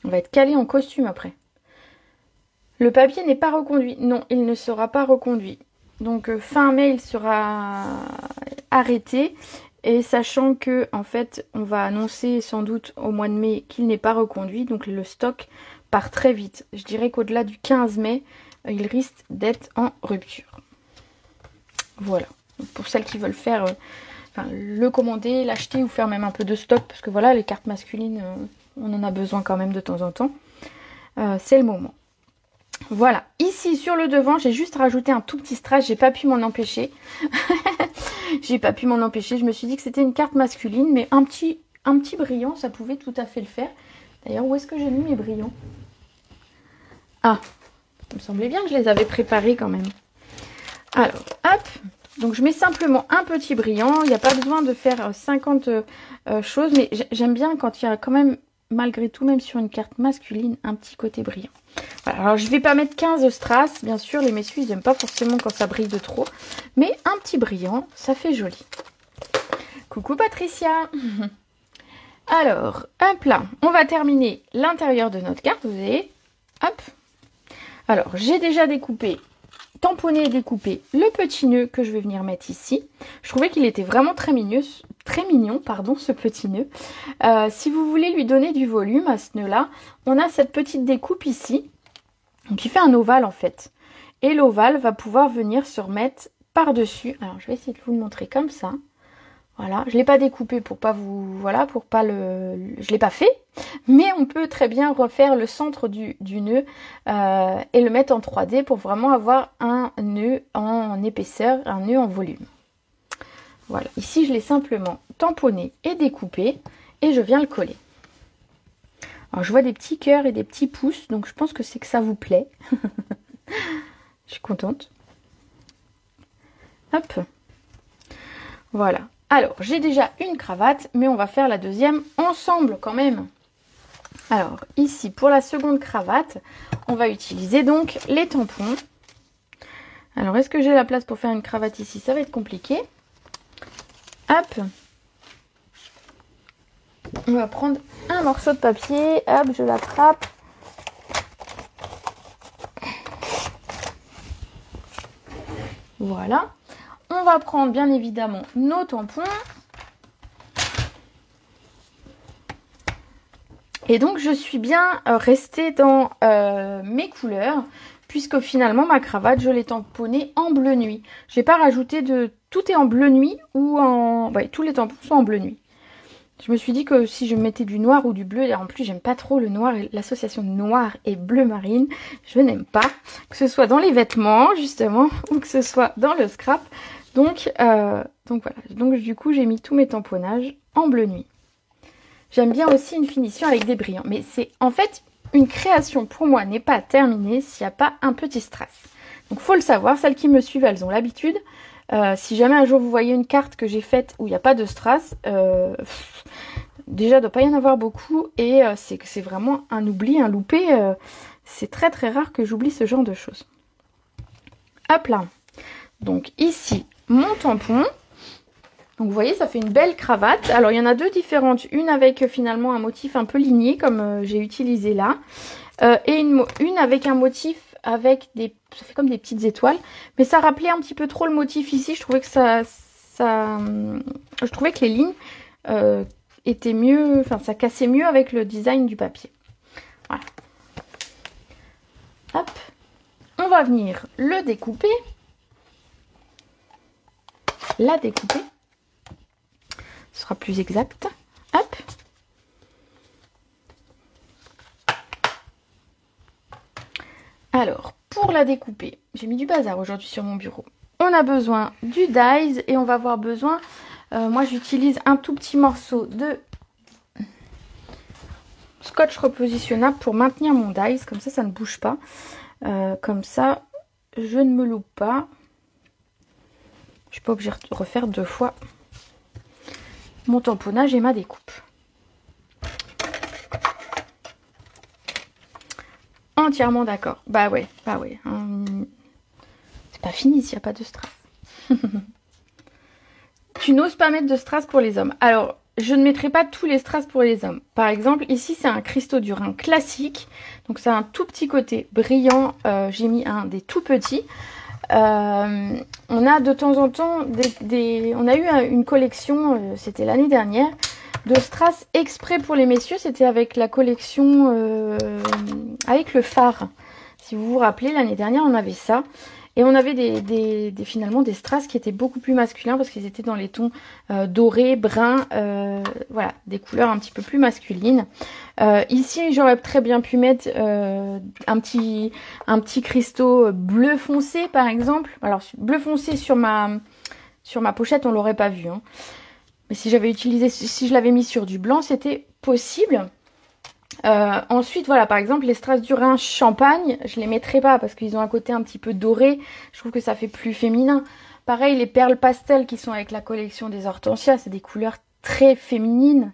On va être calé en costume après. Le papier n'est pas reconduit. Non, il ne sera pas reconduit. Donc fin mai, il sera arrêté. Et sachant que en fait, on va annoncer sans doute au mois de mai qu'il n'est pas reconduit. Donc le stock part très vite. Je dirais qu'au-delà du 15 mai, il risque d'être en rupture. Voilà. Donc, pour celles qui veulent faire, le commander, l'acheter ou faire même un peu de stock. Parce que voilà, les cartes masculines, on en a besoin quand même de temps en temps. C'est le moment. Voilà, ici sur le devant, j'ai juste rajouté un tout petit strass, j'ai pas pu m'en empêcher. J'ai pas pu m'en empêcher, je me suis dit que c'était une carte masculine, mais un petit brillant, ça pouvait tout à fait le faire. D'ailleurs, où est-ce que j'ai mis mes brillants? Ah, il me semblait bien que je les avais préparés quand même. Alors, hop, donc je mets simplement un petit brillant, il n'y a pas besoin de faire 50 choses, mais j'aime bien quand il y a quand même, malgré tout, même sur une carte masculine, un petit côté brillant. Voilà, alors je ne vais pas mettre 15 strass, bien sûr, les messieurs, ils n'aiment pas forcément quand ça brille de trop, mais un petit brillant, ça fait joli. Coucou Patricia. Alors, hop là, on va terminer l'intérieur de notre carte, vous voyez, hop. Alors, j'ai déjà découpé, tamponné et découpé le petit nœud que je vais venir mettre ici. Je trouvais qu'il était vraiment très mignon, ce petit nœud. Si vous voulez lui donner du volume à ce nœud-là, on a cette petite découpe ici, qui fait un ovale en fait. Et l'ovale va pouvoir venir se remettre par-dessus. Alors, je vais essayer de vous le montrer comme ça. Voilà, je ne l'ai pas découpé pour pas vous... Voilà, pour pas le... Je l'ai pas fait. Mais on peut très bien refaire le centre du nœud et le mettre en 3D pour vraiment avoir un nœud en épaisseur, un nœud en volume. Voilà, ici je l'ai simplement tamponné et découpé et je viens le coller. Alors je vois des petits cœurs et des petits pouces, donc je pense que c'est que ça vous plaît. Je suis contente. Hop. Voilà. Alors, j'ai déjà une cravate, mais on va faire la deuxième ensemble quand même. Alors, ici, pour la seconde cravate, on va utiliser donc les tampons. Alors, est-ce que j'ai la place pour faire une cravate ici? Ça va être compliqué. Hop. On va prendre un morceau de papier. Hop, je l'attrape. Voilà. On va prendre bien évidemment nos tampons. Et donc je suis bien restée dans mes couleurs, puisque finalement ma cravate, je l'ai tamponnée en bleu nuit. Je n'ai pas rajouté de... Tout est en bleu nuit ou en... Ouais, tous les tampons sont en bleu nuit. Je me suis dit que si je mettais du noir ou du bleu, et en plus j'aime pas trop le noir, l'association noir et bleu marine, je n'aime pas, que ce soit dans les vêtements justement, ou que ce soit dans le scrap. Donc voilà, donc du coup j'ai mis tous mes tamponnages en bleu nuit. J'aime bien aussi une finition avec des brillants, mais c'est en fait une création pour moi n'est pas terminée s'il n'y a pas un petit strass. Donc faut le savoir, celles qui me suivent elles ont l'habitude. Si jamais un jour vous voyez une carte que j'ai faite où il n'y a pas de strass, déjà il ne doit pas y en avoir beaucoup et c'est vraiment un oubli, un loupé. C'est très très rare que j'oublie ce genre de choses. Hop là. Donc ici, mon tampon. Donc vous voyez, ça fait une belle cravate. Alors il y en a deux différentes. Une avec finalement un motif un peu ligné comme j'ai utilisé là. Et une avec un motif avec des... Ça fait comme des petites étoiles. Mais ça rappelait un petit peu trop le motif ici. Je trouvais que je trouvais que les lignes étaient mieux... Enfin, ça cassait mieux avec le design du papier. Voilà. Hop. On va venir le découper. La découper. Ce sera plus exact. Hop. Alors, pour la découper, j'ai mis du bazar aujourd'hui sur mon bureau. On a besoin du dies et on va avoir besoin... moi, j'utilise un tout petit morceau de scotch repositionnable pour maintenir mon dies. Comme ça ne bouge pas. Comme ça, je ne me loupe pas. Je ne suis pas obligée de refaire deux fois mon tamponnage et ma découpe. Entièrement d'accord. Bah ouais. C'est pas fini s'il n'y a pas de strass. Tu n'oses pas mettre de strass pour les hommes. Alors, je ne mettrai pas tous les strass pour les hommes. Par exemple, ici, c'est un cristaux du Rhin classique. Donc, c'est un tout petit côté brillant. J'ai mis un des tout petits. On a de temps en temps on a eu une collection, c'était l'année dernière, de strass exprès pour les messieurs. C'était avec la collection avec le phare. Si vous vous rappelez, l'année dernière on avait ça. Et on avait finalement des strass qui étaient beaucoup plus masculins parce qu'ils étaient dans les tons dorés, bruns, voilà, des couleurs un petit peu plus masculines. Ici, j'aurais très bien pu mettre un petit cristaux bleu foncé par exemple. Alors, bleu foncé sur ma pochette, on l'aurait pas vu. Hein. Mais si je l'avais mis sur du blanc, c'était possible. Ensuite, voilà, par exemple, les strass du Rhin champagne, je les mettrai pas parce qu'ils ont un côté un petit peu doré. Je trouve que ça fait plus féminin. Pareil, les perles pastel qui sont avec la collection des Hortensias, c'est des couleurs très féminines.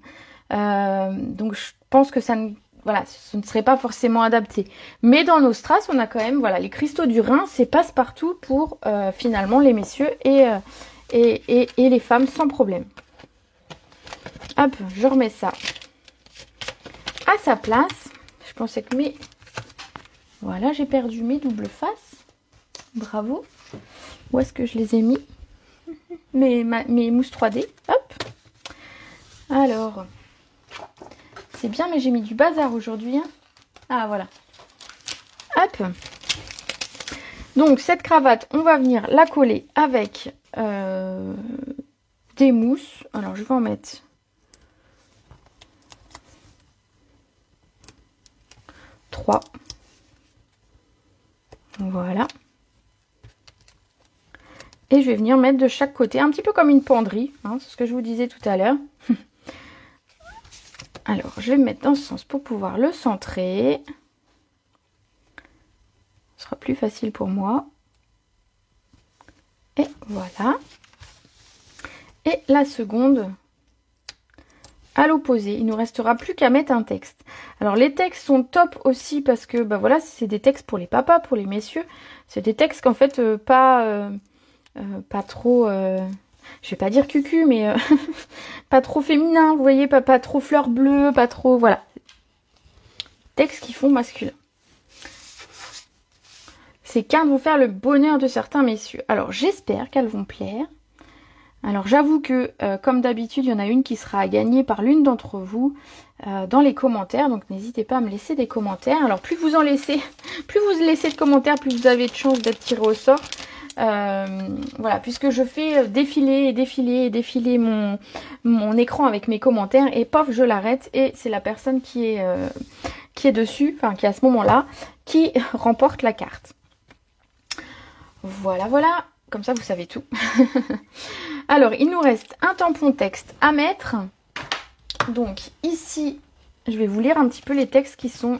Donc, je pense que ce ne serait pas forcément adapté. Mais dans nos strass, on a quand même, voilà, les cristaux du Rhin, c'est passe-partout pour finalement les messieurs et les femmes sans problème. Hop, je remets ça à sa place. Je pensais que voilà, j'ai perdu mes doubles faces. Bravo. Où est-ce que je les ai mis? mes mousses 3D. Hop. Alors, c'est bien, mais j'ai mis du bazar aujourd'hui. Hein. Ah, voilà. Hop. Donc, cette cravate, on va venir la coller avec des mousses. Alors, je vais en mettre... Voilà. Et je vais venir mettre de chaque côté, un petit peu comme une penderie, hein, c'est ce que je vous disais tout à l'heure. Alors, je vais me mettre dans ce sens pour pouvoir le centrer. Ce sera plus facile pour moi. Et voilà. Et la seconde... à l'opposé, il ne nous restera plus qu'à mettre un texte. Alors les textes sont top aussi parce que bah voilà, c'est des textes pour les papas, pour les messieurs. C'est des textes qu'en fait pas trop, je vais pas dire cucu, mais pas trop féminin, vous voyez, pas trop fleur bleue, pas trop, voilà. Textes qui font masculin. Ces cartes vont faire le bonheur de certains messieurs. Alors j'espère qu'elles vont plaire. Alors j'avoue que, comme d'habitude, il y en a une qui sera à gagner par l'une d'entre vous dans les commentaires. Donc n'hésitez pas à me laisser des commentaires. Alors plus vous en laissez, plus vous laissez de commentaires, plus vous avez de chances d'être tiré au sort. Voilà, puisque je fais défiler et défiler et défiler mon écran avec mes commentaires et paf, je l'arrête et c'est la personne qui est dessus, enfin qui est à ce moment-là, qui remporte la carte. Voilà, voilà, comme ça vous savez tout. Alors, il nous reste un tampon texte à mettre. Donc ici, je vais vous lire un petit peu les textes qui sont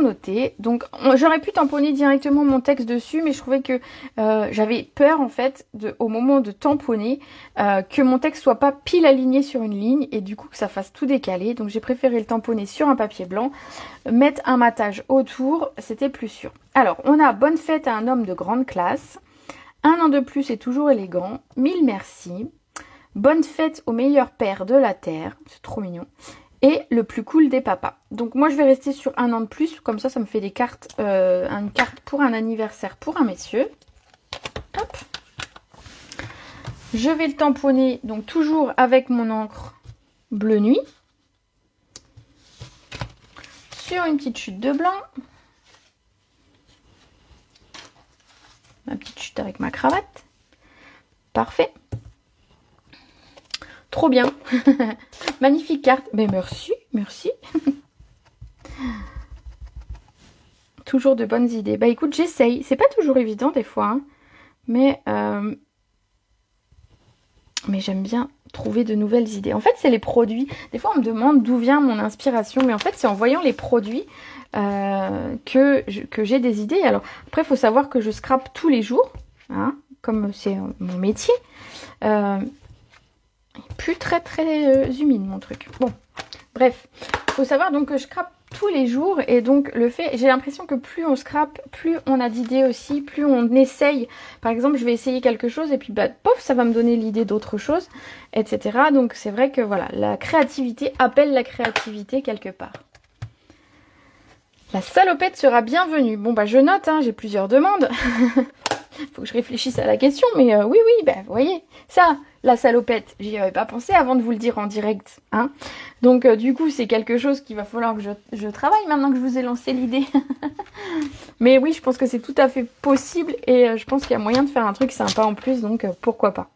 notés. Donc j'aurais pu tamponner directement mon texte dessus, mais je trouvais que j'avais peur en fait au moment de tamponner que mon texte soit pas pile aligné sur une ligne et du coup que ça fasse tout décaler. Donc j'ai préféré le tamponner sur un papier blanc, mettre un matage autour, c'était plus sûr. Alors on a bonne fête à un homme de grande classe, un an de plus et toujours élégant, 1000 merci, bonne fête au meilleur père de la terre, c'est trop mignon. Et le plus cool des papas. Donc moi je vais rester sur un an de plus. Comme ça me fait des cartes, une carte pour un anniversaire pour un messieurs. Hop. Je vais le tamponner donc toujours avec mon encre bleu nuit. Sur une petite chute de blanc. Ma petite chute avec ma cravate. Parfait. Trop bien. Magnifique carte. Mais merci, merci. Toujours de bonnes idées. Bah écoute, j'essaye. C'est pas toujours évident des fois. Hein. Mais j'aime bien trouver de nouvelles idées. En fait, c'est les produits. Des fois, on me demande d'où vient mon inspiration. Mais en fait, c'est en voyant les produits que j'ai des idées. Alors, après, il faut savoir que je scrape tous les jours. Hein, comme c'est mon métier. Plus très humide mon truc. Bon, bref, faut savoir donc que je scrape tous les jours et donc le fait, j'ai l'impression que plus on scrape, plus on a d'idées aussi, plus on essaye. Par exemple, je vais essayer quelque chose et puis bah pof, ça va me donner l'idée d'autre chose, etc. Donc c'est vrai que voilà, la créativité appelle la créativité quelque part. La salopette sera bienvenue. Bon bah je note, hein, j'ai plusieurs demandes. Faut que je réfléchisse à la question, mais oui, bah vous voyez, ça, la salopette, j'y avais pas pensé avant de vous le dire en direct, hein. Donc du coup, c'est quelque chose qu'il va falloir que je travaille maintenant que je vous ai lancé l'idée. Mais oui, je pense que c'est tout à fait possible et je pense qu'il y a moyen de faire un truc sympa en plus, donc pourquoi pas.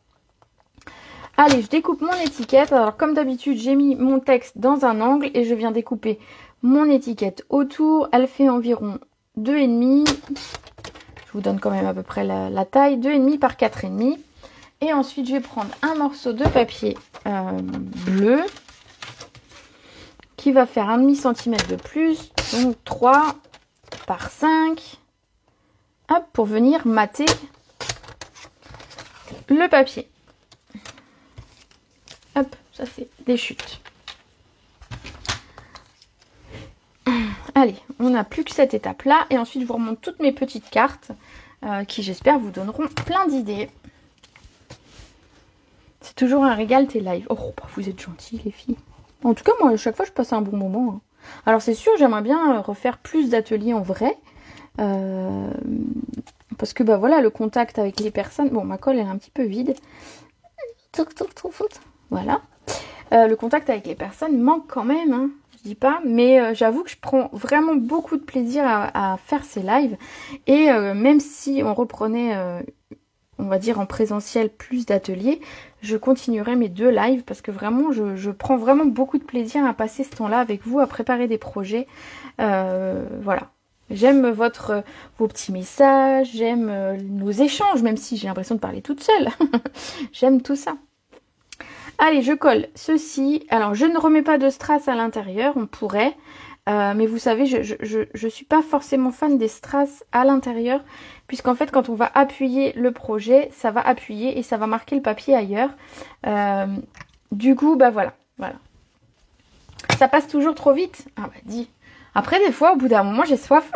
Allez, je découpe mon étiquette. Alors comme d'habitude, j'ai mis mon texte dans un angle et je viens découper mon étiquette autour. Elle fait environ 2,5. Je vous donne quand même à peu près la taille, 2,5 par 4,5. Et ensuite, je vais prendre un morceau de papier bleu qui va faire 1,5 cm de plus, donc 3 par 5, hop, pour venir mater le papier. Hop, ça c'est des chutes. Allez, on n'a plus que cette étape-là. Et ensuite, je vous remonte toutes mes petites cartes qui, j'espère, vous donneront plein d'idées. C'est toujours un régal tes lives. Oh, bah, vous êtes gentils, les filles. En tout cas, moi, à chaque fois, je passe un bon moment. Hein. Alors, c'est sûr, j'aimerais bien refaire plus d'ateliers en vrai. Parce que, bah voilà, le contact avec les personnes... Bon, ma colle, elle est un petit peu vide. Voilà. Le contact avec les personnes manque quand même, hein. Je dis pas, mais j'avoue que je prends vraiment beaucoup de plaisir à faire ces lives. Et même si on reprenait, on va dire en présentiel, plus d'ateliers, je continuerai mes 2 lives parce que vraiment, je prends vraiment beaucoup de plaisir à passer ce temps-là avec vous, à préparer des projets. Voilà. J'aime vos petits messages, j'aime nos échanges, même si j'ai l'impression de parler toute seule. J'aime tout ça. Allez, je colle ceci. Alors, je ne remets pas de strass à l'intérieur, on pourrait. Mais vous savez, je suis pas forcément fan des strass à l'intérieur. Puisqu'en fait, quand on va appuyer le projet, ça va appuyer et ça va marquer le papier ailleurs. Du coup, bah voilà. Ça passe toujours trop vite. Ah bah dis. Après, des fois, au bout d'un moment, j'ai soif.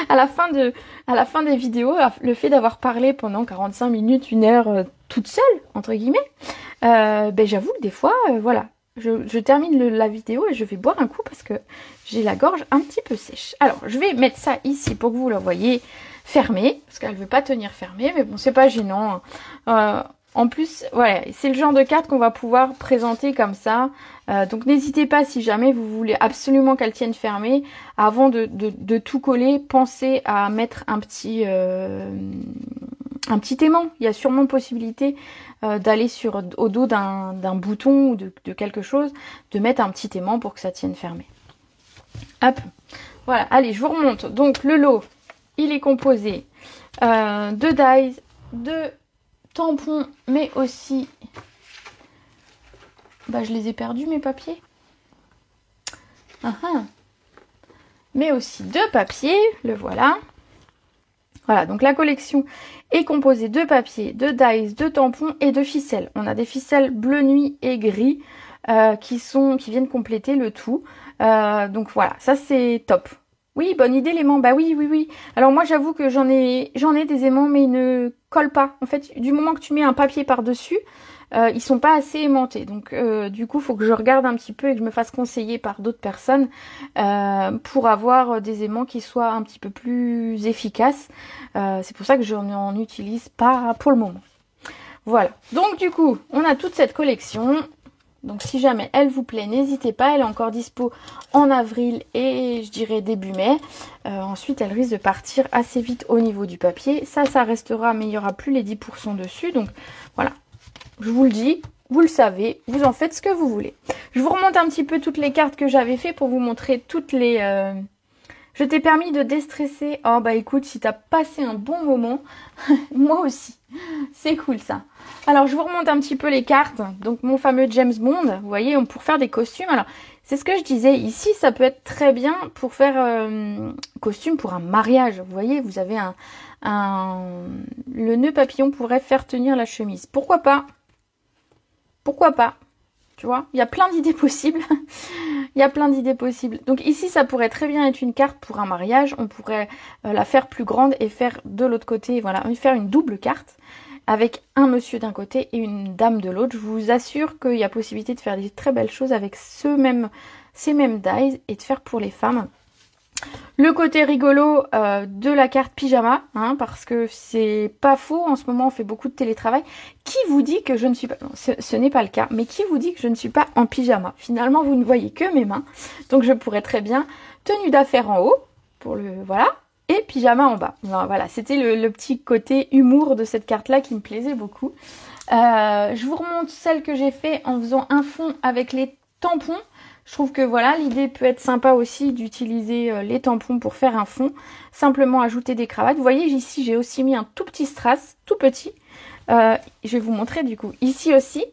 à la fin des vidéos, le fait d'avoir parlé pendant 45 minutes, 1 heure, toute seule, entre guillemets, ben j'avoue que des fois, voilà, je termine la vidéo et je vais boire un coup parce que j'ai la gorge un petit peu sèche. Alors, je vais mettre ça ici pour que vous la voyez fermée, parce qu'elle ne veut pas tenir fermée, mais bon, c'est pas gênant. En plus, voilà, c'est le genre de carte qu'on va pouvoir présenter comme ça. Donc n'hésitez pas, si jamais vous voulez absolument qu'elle tienne fermée, avant de tout coller, pensez à mettre un petit aimant. Il y a sûrement possibilité d'aller au dos d'un bouton ou de quelque chose, de mettre un petit aimant pour que ça tienne fermé. Hop, voilà, allez, je vous remonte. Donc le lot, il est composé de dies, de tampons, mais aussi... Bah, je les ai perdus, mes papiers. Mais aussi de papier, le voilà. Voilà, donc la collection est composée de papier, de dies, de tampons et de ficelles. On a des ficelles bleu nuit et gris qui viennent compléter le tout. Donc voilà, ça c'est top. Oui, bonne idée l'aimant. Bah oui. Alors moi j'avoue que j'en ai des aimants, mais ils ne collent pas. En fait, du moment que tu mets un papier par-dessus, ils sont pas assez aimantés. Donc du coup, il faut que je regarde un petit peu et que je me fasse conseiller par d'autres personnes pour avoir des aimants qui soient un petit peu plus efficaces. C'est pour ça que je n'en utilise pas pour le moment. Voilà. Donc du coup, on a toute cette collection. Donc si jamais elle vous plaît, n'hésitez pas. Elle est encore dispo en avril et je dirais début mai. Ensuite, elle risque de partir assez vite au niveau du papier. Ça restera, mais il n'y aura plus les 10% dessus. Donc voilà. Je vous le dis, vous le savez, vous en faites ce que vous voulez. Je vous remonte un petit peu toutes les cartes que j'avais fait pour vous montrer toutes les... Je t'ai permis de déstresser. Oh bah écoute, si t'as passé un bon moment, moi aussi. C'est cool ça. Alors je vous remonte un petit peu les cartes. Donc mon fameux James Bond, vous voyez, pour faire des costumes. Alors c'est ce que je disais, ici ça peut être très bien pour faire costume pour un mariage. Vous voyez, vous avez le nœud papillon pourrait faire tenir la chemise. Pourquoi pas? Pourquoi pas? Tu vois, il y a plein d'idées possibles. Il y a plein d'idées possibles. Donc ici, ça pourrait très bien être une carte pour un mariage. On pourrait la faire plus grande et faire de l'autre côté, voilà, faire une double carte avec un monsieur d'un côté et une dame de l'autre. Je vous assure qu'il y a possibilité de faire des très belles choses avec ces mêmes dies et de faire pour les femmes. Le côté rigolo de la carte pyjama, parce que c'est pas faux, en ce moment on fait beaucoup de télétravail. Qui vous dit que je ne suis pas... Non, ce n'est pas le cas, mais qui vous dit que je ne suis pas en pyjama? Finalement, vous ne voyez que mes mains, donc je pourrais très bien tenue d'affaires en haut, pour le... Voilà, et pyjama en bas. Voilà, c'était le petit côté humour de cette carte-là qui me plaisait beaucoup. Je vous remonte celle que j'ai fait en faisant un fond avec les tampons. Je trouve que voilà, l'idée peut être sympa aussi d'utiliser les tampons pour faire un fond. Simplement ajouter des cravates. Vous voyez, ici, j'ai aussi mis un tout petit strass, tout petit. Je vais vous montrer du coup. Ici aussi,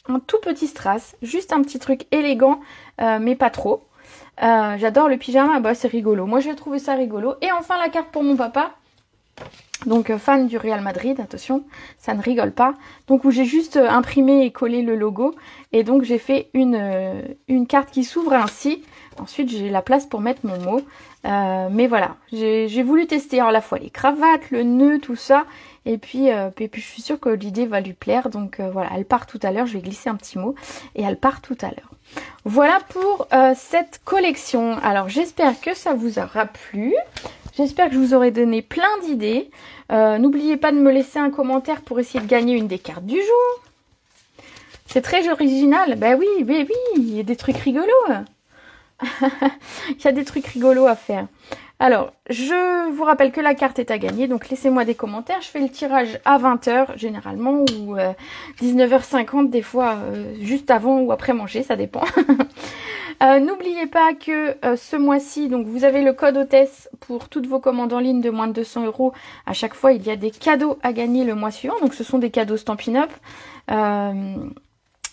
un tout petit strass. Juste un petit truc élégant, mais pas trop. J'adore le pyjama, bah c'est rigolo. Moi, j'ai trouvé ça rigolo. Et enfin, la carte pour mon papa. Donc fan du Real Madrid, attention, ça ne rigole pas. Donc où j'ai juste imprimé et collé le logo. Et donc j'ai fait une carte qui s'ouvre ainsi. Ensuite j'ai la place pour mettre mon mot. Mais voilà, j'ai voulu tester à la fois les cravates, le nœud, tout ça. Et puis je suis sûre que l'idée va lui plaire. Donc voilà, elle part tout à l'heure. Je vais glisser un petit mot. Et elle part tout à l'heure. Voilà pour cette collection. Alors j'espère que ça vous aura plu. J'espère que je vous aurai donné plein d'idées. N'oubliez pas de me laisser un commentaire pour essayer de gagner une des cartes du jour. C'est très original. Ben oui, il y a des trucs rigolos. Il y a des trucs rigolos à faire. Alors, je vous rappelle que la carte est à gagner. Donc, laissez-moi des commentaires. Je fais le tirage à 20 h généralement ou 19h50 des fois, juste avant ou après manger, ça dépend. N'oubliez pas que ce mois-ci, donc vous avez le code hôtesse pour toutes vos commandes en ligne de moins de 200 €. À chaque fois, il y a des cadeaux à gagner le mois suivant. Donc ce sont des cadeaux Stampin' Up.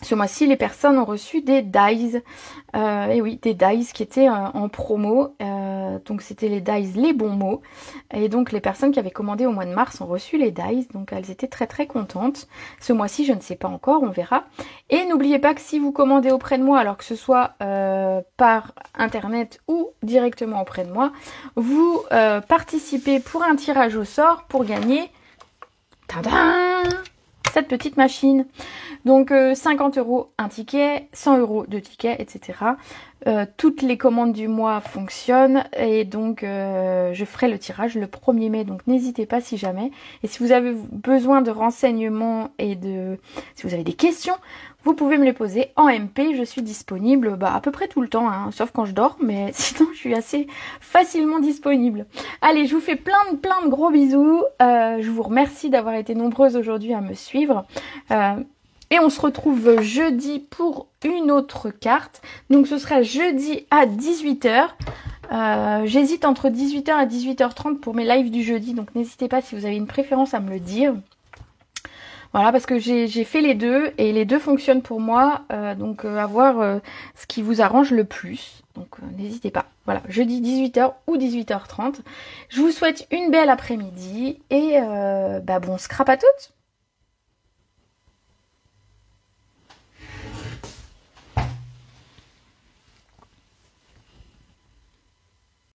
Ce mois-ci, les personnes ont reçu des dies. Et oui, des dies qui étaient en promo. Donc c'était les dies les bons mots. Et donc les personnes qui avaient commandé au mois de mars ont reçu les dies. Donc elles étaient très très contentes. Ce mois-ci, je ne sais pas encore, on verra. Et n'oubliez pas que si vous commandez auprès de moi, alors que ce soit par internet ou directement auprès de moi, vous participez pour un tirage au sort pour gagner... Tadam ! Cette petite machine. Donc 50 € un ticket, 100 € deux tickets, etc. Toutes les commandes du mois fonctionnent et donc je ferai le tirage le 1er mai, donc n'hésitez pas si jamais. Et si vous avez besoin de renseignements et si vous avez des questions, vous pouvez me les poser en MP, je suis disponible à peu près tout le temps, hein, sauf quand je dors, mais sinon je suis assez facilement disponible. Allez, je vous fais plein de gros bisous, je vous remercie d'avoir été nombreuses aujourd'hui à me suivre. Et on se retrouve jeudi pour une autre carte. Donc ce sera jeudi à 18 h. J'hésite entre 18 h et 18 h 30 pour mes lives du jeudi. Donc n'hésitez pas si vous avez une préférence à me le dire. Voilà, parce que j'ai fait les deux et les deux fonctionnent pour moi. Donc à voir ce qui vous arrange le plus. Donc n'hésitez pas. Voilà, jeudi 18 h ou 18 h 30. Je vous souhaite une belle après-midi et bon scrap à toutes.